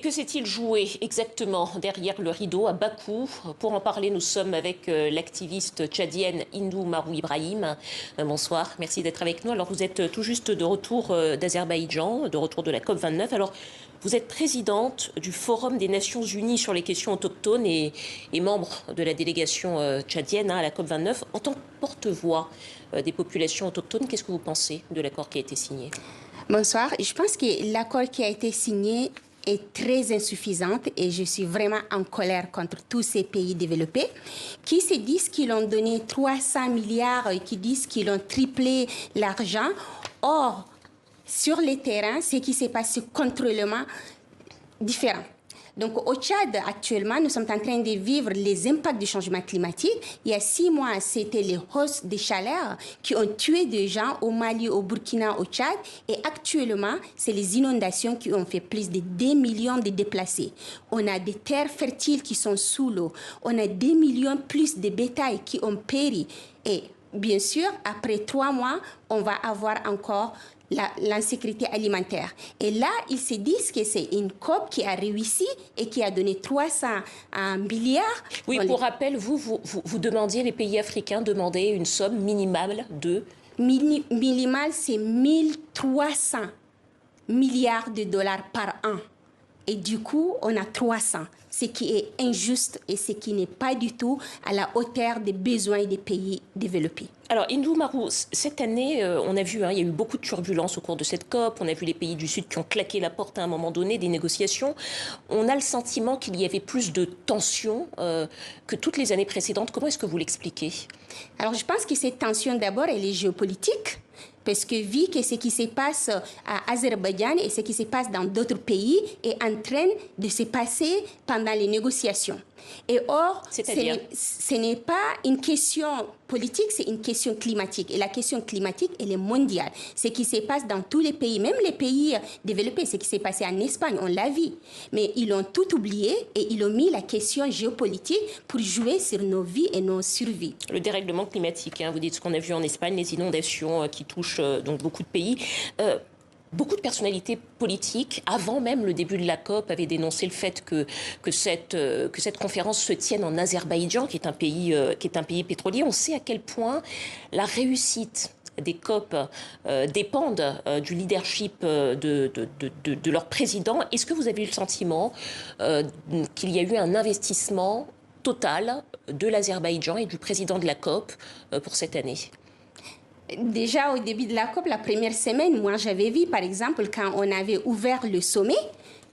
Que s'est-il joué exactement derrière le rideau à Bakou? Pour en parler, nous sommes avec l'activiste tchadienne Hindou Marou Ibrahim. Bonsoir, merci d'être avec nous. Alors vous êtes tout juste de retour d'Azerbaïdjan, de retour de la COP29. Alors vous êtes présidente du Forum des Nations Unies sur les questions autochtones et membre de la délégation tchadienne à la COP29. En tant que porte-voix des populations autochtones, qu'est-ce que vous pensez de l'accord qui a été signé? Bonsoir. Je pense que l'accord qui a été signé est très insuffisante et je suis vraiment en colère contre tous ces pays développés qui se disent qu'ils ont donné 300 milliards et qui disent qu'ils ont triplé l'argent. Or, sur le terrain, ce qui se passe, c'est complètement différent. Donc au Tchad, actuellement, nous sommes en train de vivre les impacts du changement climatique. Il y a 6 mois, c'était les hausses des chaleurs qui ont tué des gens au Mali, au Burkina, au Tchad. Et actuellement, c'est les inondations qui ont fait plus de 2 millions de déplacés. On a des terres fertiles qui sont sous l'eau. On a 2 millions plus de bétail qui ont péri. Et bien sûr, après 3 mois, on va avoir encore l'insécurité alimentaire. Et là, ils se disent que c'est une COP qui a réussi et qui a donné 300 milliards. Oui, pour rappel, vous demandiez, les pays africains demandaient une somme minimale de... Minimale, c'est 1300 milliards de dollars par an. Et du coup, on a 300, ce qui est injuste et ce qui n'est pas du tout à la hauteur des besoins des pays développés. Alors, Hindou Marou, cette année, on a vu, il y a eu beaucoup de turbulences au cours de cette COP. On a vu les pays du Sud qui ont claqué la porte à un moment donné des négociations. On a le sentiment qu'il y avait plus de tensions que toutes les années précédentes. Comment est-ce que vous l'expliquez? Alors, je pense que cette tension, d'abord, elle est géopolitique. Parce que vu que ce qui se passe à Azerbaïdjan et ce qui se passe dans d'autres pays est en train de se passer pendant les négociations. Et or, ce n'est pas une question politique, c'est une question climatique. Et la question climatique, elle est mondiale. Ce qui se passe dans tous les pays, même les pays développés, ce qui s'est passé en Espagne, on l'a vu. Mais ils ont tout oublié et ils ont mis la question géopolitique pour jouer sur nos vies et nos survies. Le dérèglement climatique, vous dites ce qu'on a vu en Espagne, les inondations qui touchent donc beaucoup de pays. Beaucoup de personnalités politiques, avant même le début de la COP, avaient dénoncé le fait que cette conférence se tienne en Azerbaïdjan, qui est un pays pétrolier. On sait à quel point la réussite des COP dépendent du leadership de leur président. Est-ce que vous avez eu le sentiment qu'il y a eu un investissement total de l'Azerbaïdjan et du président de la COP pour cette année? Déjà, au début de la COP, la première semaine, moi, j'avais vu, par exemple, quand on avait ouvert le sommet,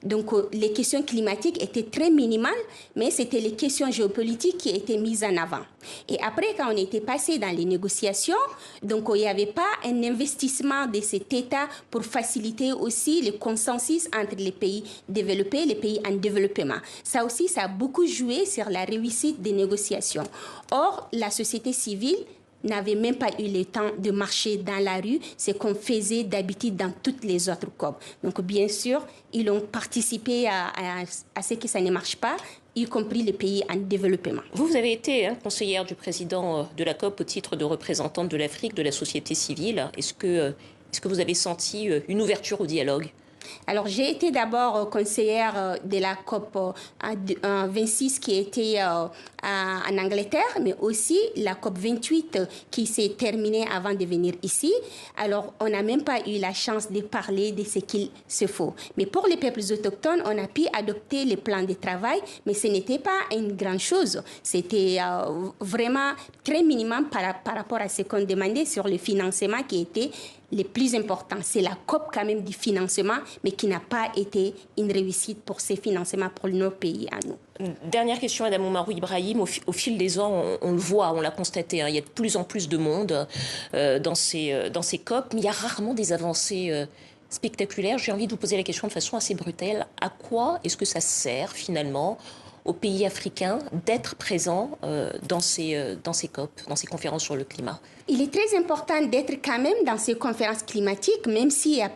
donc les questions climatiques étaient très minimales, mais c'était les questions géopolitiques qui étaient mises en avant. Et après, quand on était passé dans les négociations, donc il n'y avait pas un investissement de cet État pour faciliter aussi le consensus entre les pays développés et les pays en développement. Ça aussi, ça a beaucoup joué sur la réussite des négociations. Or, la société civile n'avait même pas eu le temps de marcher dans la rue, ce qu'on faisait d'habitude dans toutes les autres COP. Donc, bien sûr, ils ont participé à ce que ça ne marche pas, y compris les pays en développement. Vous avez été conseillère du président de la COP au titre de représentante de l'Afrique, de la société civile. Est-ce que vous avez senti une ouverture au dialogue? Alors, j'ai été d'abord conseillère de la COP 26 qui était en Angleterre, mais aussi la COP 28 qui s'est terminée avant de venir ici. Alors, on n'a même pas eu la chance de parler de ce qu'il se faut. Mais pour les peuples autochtones, on a pu adopter les plans de travail, mais ce n'était pas une grande chose. C'était vraiment très minimum par rapport à ce qu'on demandait sur le financement qui était le plus important. C'est la COP quand même du financement, mais qui n'a pas été une réussite pour ces financements pour nos pays à nous. Dernière question, Madame Marou Ibrahim. Au fil des ans, on le voit, on l'a constaté, il y a de plus en plus de monde dans ces COP, mais il y a rarement des avancées spectaculaires. J'ai envie de vous poser la question de façon assez brutale. À quoi est-ce que ça sert finalement aux pays africains d'être présents dans ces COP, dans ces conférences sur le climat? Il est très important d'être quand même dans ces conférences climatiques, même s'il y a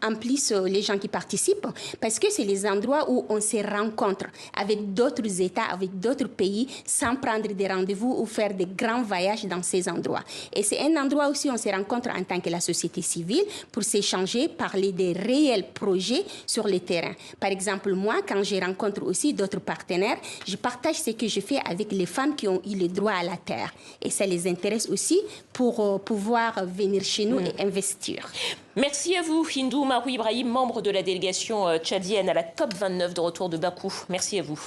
en plus les gens qui participent, parce que c'est les endroits où on se rencontre avec d'autres États, avec d'autres pays, sans prendre des rendez-vous ou faire des grands voyages dans ces endroits. Et c'est un endroit aussi où on se rencontre en tant que la société civile pour s'échanger, parler des réels projets sur le terrain. Par exemple, moi, quand je rencontre aussi d'autres partenaires, je partage ce que je fais avec les femmes qui ont eu le droit à la terre. Et ça les intéresse aussi pour pouvoir venir chez nous et investir. Merci à vous, Hindou Marou Ibrahim, membre de la délégation tchadienne à la COP29 de retour de Bakou. Merci à vous.